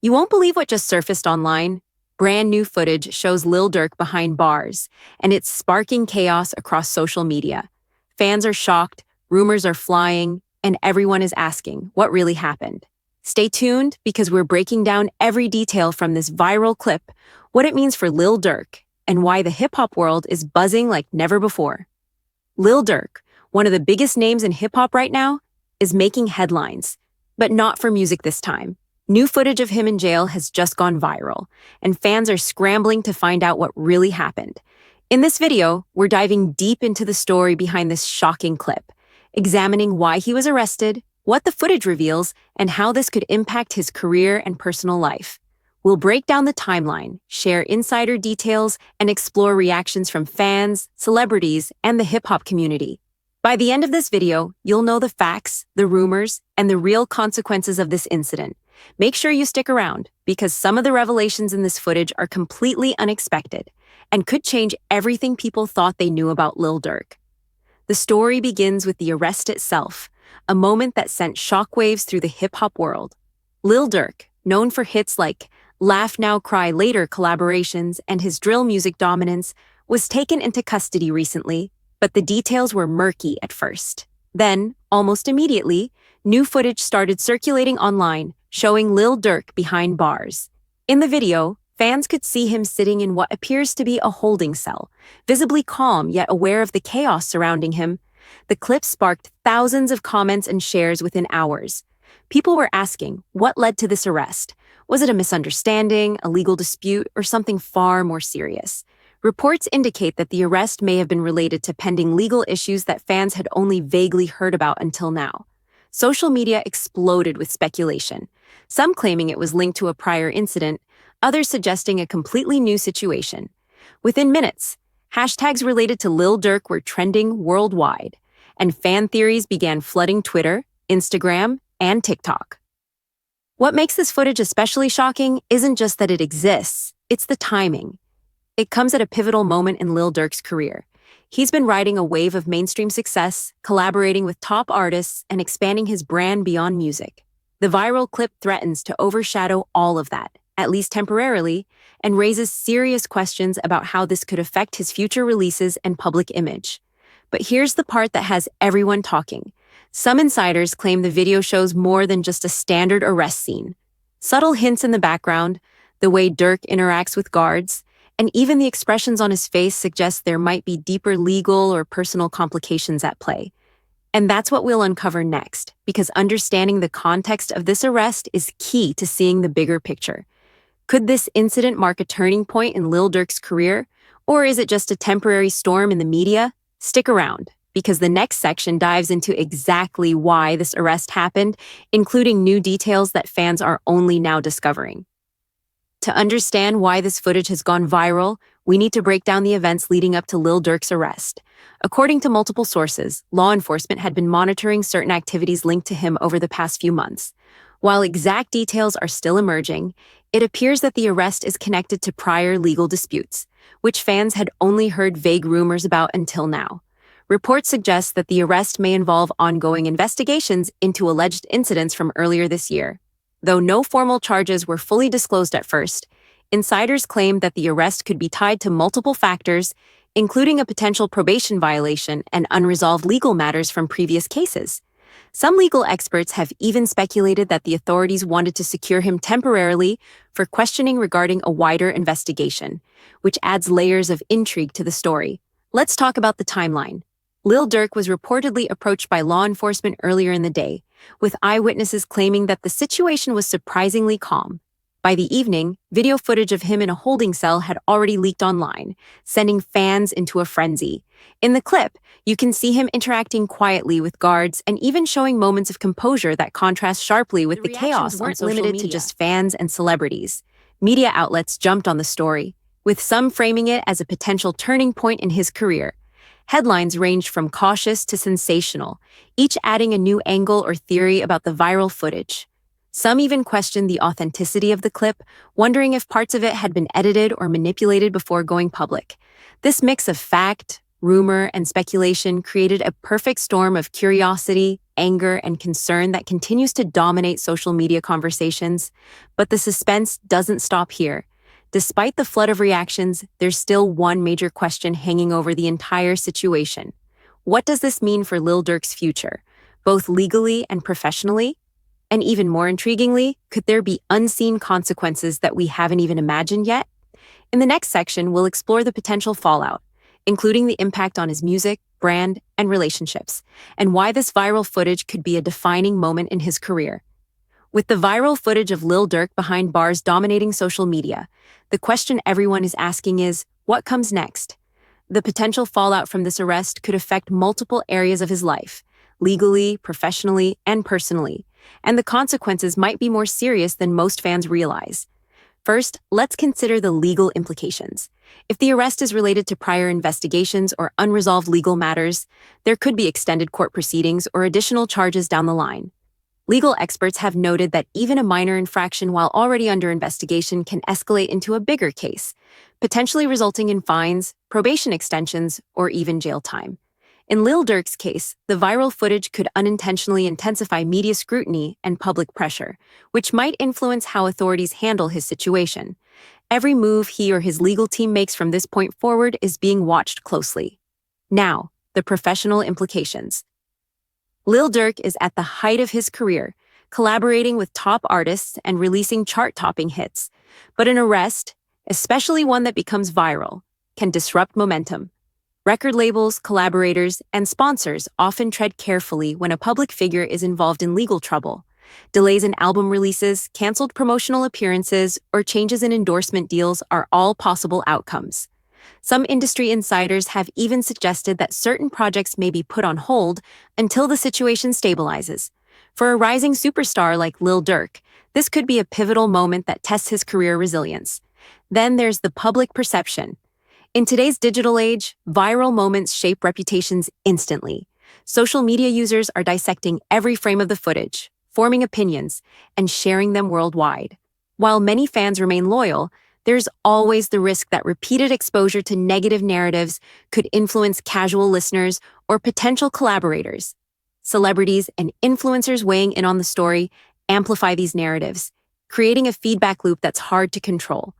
You won't believe what just surfaced online. Brand new footage shows Lil Durk behind bars, and it's sparking chaos across social media. Fans are shocked, rumors are flying, and everyone is asking what really happened. Stay tuned because we're breaking down every detail from this viral clip, what it means for Lil Durk, and why the hip-hop world is buzzing like never before. Lil Durk, one of the biggest names in hip-hop right now, is making headlines, but not for music this time. New footage of him in jail has just gone viral, and fans are scrambling to find out what really happened. In this video, we're diving deep into the story behind this shocking clip, examining why he was arrested, what the footage reveals, and how this could impact his career and personal life. We'll break down the timeline, share insider details, and explore reactions from fans, celebrities, and the hip-hop community. By the end of this video, you'll know the facts, the rumors, and the real consequences of this incident. Make sure you stick around, because some of the revelations in this footage are completely unexpected and could change everything people thought they knew about Lil Durk. The story begins with the arrest itself, a moment that sent shockwaves through the hip-hop world. Lil Durk, known for hits like Laugh Now Cry Later collaborations and his drill music dominance, was taken into custody recently, but the details were murky at first. Then, almost immediately, new footage started circulating online, showing Lil Durk behind bars. In the video, fans could see him sitting in what appears to be a holding cell, visibly calm yet aware of the chaos surrounding him. The clip sparked thousands of comments and shares within hours. People were asking, what led to this arrest? Was it a misunderstanding, a legal dispute, or something far more serious? Reports indicate that the arrest may have been related to pending legal issues that fans had only vaguely heard about until now. Social media exploded with speculation, some claiming it was linked to a prior incident, others suggesting a completely new situation. Within minutes, hashtags related to Lil Durk were trending worldwide, and fan theories began flooding Twitter, Instagram, and TikTok. What makes this footage especially shocking isn't just that it exists, it's the timing. It comes at a pivotal moment in Lil Durk's career. He's been riding a wave of mainstream success, collaborating with top artists, and expanding his brand beyond music. The viral clip threatens to overshadow all of that, at least temporarily, and raises serious questions about how this could affect his future releases and public image. But here's the part that has everyone talking. Some insiders claim the video shows more than just a standard arrest scene. Subtle hints in the background, the way Durk interacts with guards, and even the expressions on his face suggest there might be deeper legal or personal complications at play. And that's what we'll uncover next, because understanding the context of this arrest is key to seeing the bigger picture. Could this incident mark a turning point in Lil Durk's career, or is it just a temporary storm in the media? Stick around, because the next section dives into exactly why this arrest happened, including new details that fans are only now discovering. To understand why this footage has gone viral, we need to break down the events leading up to Lil Durk's arrest. According to multiple sources, law enforcement had been monitoring certain activities linked to him over the past few months. While exact details are still emerging, it appears that the arrest is connected to prior legal disputes, which fans had only heard vague rumors about until now. Reports suggest that the arrest may involve ongoing investigations into alleged incidents from earlier this year. Though no formal charges were fully disclosed at first, insiders claim that the arrest could be tied to multiple factors, including a potential probation violation and unresolved legal matters from previous cases. Some legal experts have even speculated that the authorities wanted to secure him temporarily for questioning regarding a wider investigation, which adds layers of intrigue to the story. Let's talk about the timeline. Lil Durk was reportedly approached by law enforcement earlier in the day, with eyewitnesses claiming that the situation was surprisingly calm. By the evening, video footage of him in a holding cell had already leaked online, sending fans into a frenzy. In the clip, you can see him interacting quietly with guards and even showing moments of composure that contrast sharply with the chaos on social media. Weren't limited to just fans and celebrities. Media outlets jumped on the story, with some framing it as a potential turning point in his career. Headlines ranged from cautious to sensational, each adding a new angle or theory about the viral footage. Some even questioned the authenticity of the clip, wondering if parts of it had been edited or manipulated before going public. This mix of fact, rumor, and speculation created a perfect storm of curiosity, anger, and concern that continues to dominate social media conversations. But the suspense doesn't stop here. Despite the flood of reactions, there's still one major question hanging over the entire situation. What does this mean for Lil Durk's future, both legally and professionally? And even more intriguingly, could there be unseen consequences that we haven't even imagined yet? In the next section, we'll explore the potential fallout, including the impact on his music, brand, and relationships, and why this viral footage could be a defining moment in his career. With the viral footage of Lil Durk behind bars dominating social media, the question everyone is asking is, what comes next? The potential fallout from this arrest could affect multiple areas of his life, legally, professionally, and personally, and the consequences might be more serious than most fans realize. First, let's consider the legal implications. If the arrest is related to prior investigations or unresolved legal matters, there could be extended court proceedings or additional charges down the line. Legal experts have noted that even a minor infraction while already under investigation can escalate into a bigger case, potentially resulting in fines, probation extensions, or even jail time. In Lil Durk's case, the viral footage could unintentionally intensify media scrutiny and public pressure, which might influence how authorities handle his situation. Every move he or his legal team makes from this point forward is being watched closely. Now, the professional implications. Lil Durk is at the height of his career, collaborating with top artists and releasing chart-topping hits. But an arrest, especially one that becomes viral, can disrupt momentum. Record labels, collaborators, and sponsors often tread carefully when a public figure is involved in legal trouble. Delays in album releases, canceled promotional appearances, or changes in endorsement deals are all possible outcomes. Some industry insiders have even suggested that certain projects may be put on hold until the situation stabilizes. For a rising superstar like Lil Durk, this could be a pivotal moment that tests his career resilience. Then there's the public perception. In today's digital age, viral moments shape reputations instantly. Social media users are dissecting every frame of the footage, forming opinions, and sharing them worldwide. While many fans remain loyal, there's always the risk that repeated exposure to negative narratives could influence casual listeners or potential collaborators. Celebrities and influencers weighing in on the story amplify these narratives, creating a feedback loop that's hard to control.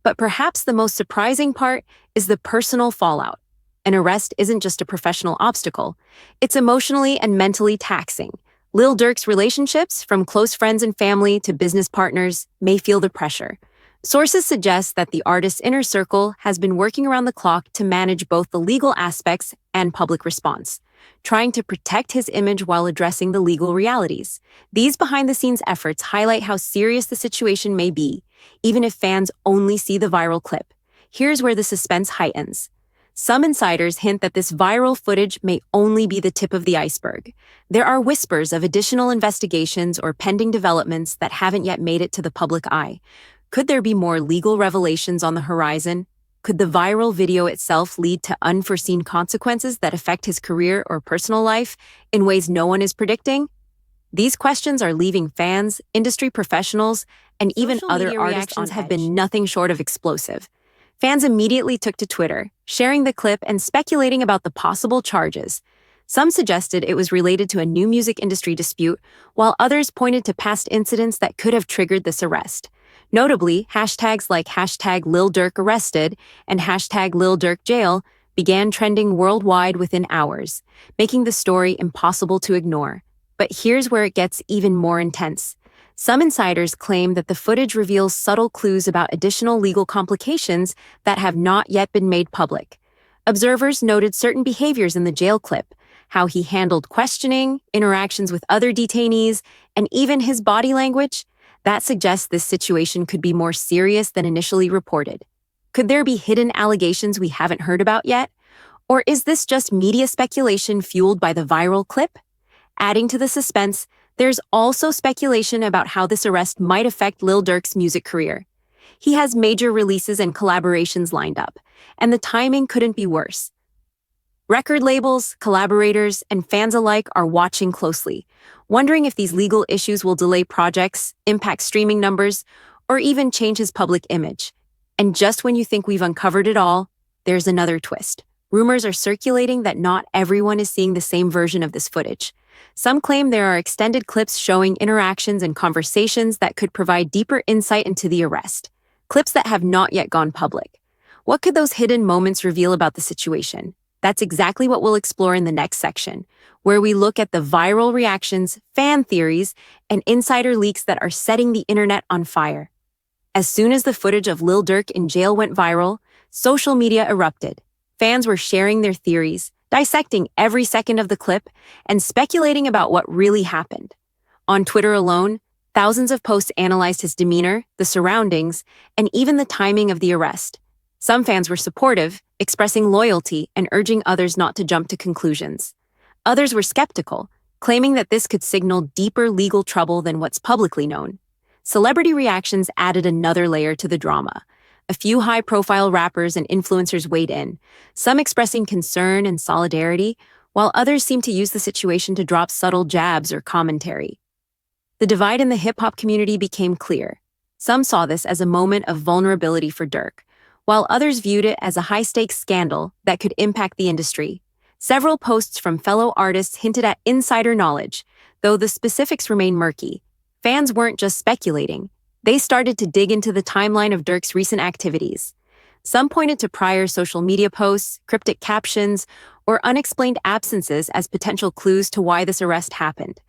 But perhaps the most surprising part is the personal fallout. An arrest isn't just a professional obstacle, it's emotionally and mentally taxing. Lil Durk's relationships, from close friends and family to business partners, may feel the pressure. Sources suggest that the artist's inner circle has been working around the clock to manage both the legal aspects and public response, trying to protect his image while addressing the legal realities. These behind-the-scenes efforts highlight how serious the situation may be, even if fans only see the viral clip. Here's where the suspense heightens. Some insiders hint that this viral footage may only be the tip of the iceberg. There are whispers of additional investigations or pending developments that haven't yet made it to the public eye. Could there be more legal revelations on the horizon? Could the viral video itself lead to unforeseen consequences that affect his career or personal life in ways no one is predicting? These questions are leaving fans, industry professionals, and even other artists have been nothing short of explosive. Fans immediately took to Twitter, sharing the clip and speculating about the possible charges. Some suggested it was related to a new music industry dispute, while others pointed to past incidents that could have triggered this arrest. Notably, hashtags like hashtag Lil Durk arrested and hashtag Lil Durk jail began trending worldwide within hours, making the story impossible to ignore. But here's where it gets even more intense. Some insiders claim that the footage reveals subtle clues about additional legal complications that have not yet been made public. Observers noted certain behaviors in the jail clip, how he handled questioning, interactions with other detainees, and even his body language. That suggests this situation could be more serious than initially reported. Could there be hidden allegations we haven't heard about yet? Or is this just media speculation fueled by the viral clip? Adding to the suspense, there's also speculation about how this arrest might affect Lil Durk's music career. He has major releases and collaborations lined up, and the timing couldn't be worse. Record labels, collaborators, and fans alike are watching closely, wondering if these legal issues will delay projects, impact streaming numbers, or even change his public image. And just when you think we've uncovered it all, there's another twist. Rumors are circulating that not everyone is seeing the same version of this footage. Some claim there are extended clips showing interactions and conversations that could provide deeper insight into the arrest. Clips that have not yet gone public. What could those hidden moments reveal about the situation? That's exactly what we'll explore in the next section, where we look at the viral reactions, fan theories, and insider leaks that are setting the internet on fire. As soon as the footage of Lil Durk in jail went viral, social media erupted. Fans were sharing their theories, dissecting every second of the clip, and speculating about what really happened. On Twitter alone, thousands of posts analyzed his demeanor, the surroundings, and even the timing of the arrest. Some fans were supportive, expressing loyalty and urging others not to jump to conclusions. Others were skeptical, claiming that this could signal deeper legal trouble than what's publicly known. Celebrity reactions added another layer to the drama. A few high-profile rappers and influencers weighed in, some expressing concern and solidarity, while others seemed to use the situation to drop subtle jabs or commentary. The divide in the hip-hop community became clear. Some saw this as a moment of vulnerability for Durk, while others viewed it as a high-stakes scandal that could impact the industry. Several posts from fellow artists hinted at insider knowledge, though the specifics remain murky. Fans weren't just speculating. They started to dig into the timeline of Durk's recent activities. Some pointed to prior social media posts, cryptic captions, or unexplained absences as potential clues to why this arrest happened.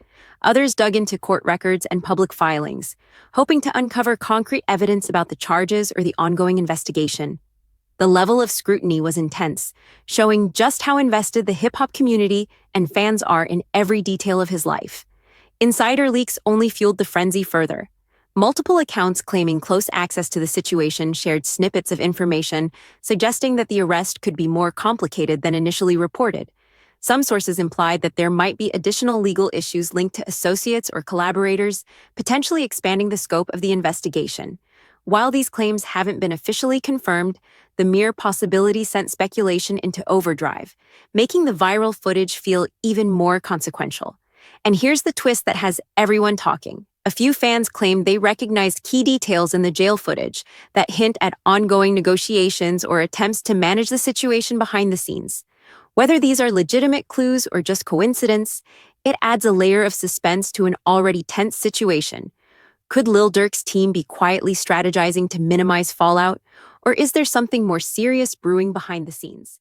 Others dug into court records and public filings, hoping to uncover concrete evidence about the charges or the ongoing investigation. The level of scrutiny was intense, showing just how invested the hip-hop community and fans are in every detail of his life. Insider leaks only fueled the frenzy further. Multiple accounts claiming close access to the situation shared snippets of information, suggesting that the arrest could be more complicated than initially reported. Some sources implied that there might be additional legal issues linked to associates or collaborators, potentially expanding the scope of the investigation. While these claims haven't been officially confirmed, the mere possibility sent speculation into overdrive, making the viral footage feel even more consequential. And here's the twist that has everyone talking. A few fans claimed they recognized key details in the jail footage that hint at ongoing negotiations or attempts to manage the situation behind the scenes. Whether these are legitimate clues or just coincidence, it adds a layer of suspense to an already tense situation. Could Lil Durk's team be quietly strategizing to minimize fallout, or is there something more serious brewing behind the scenes?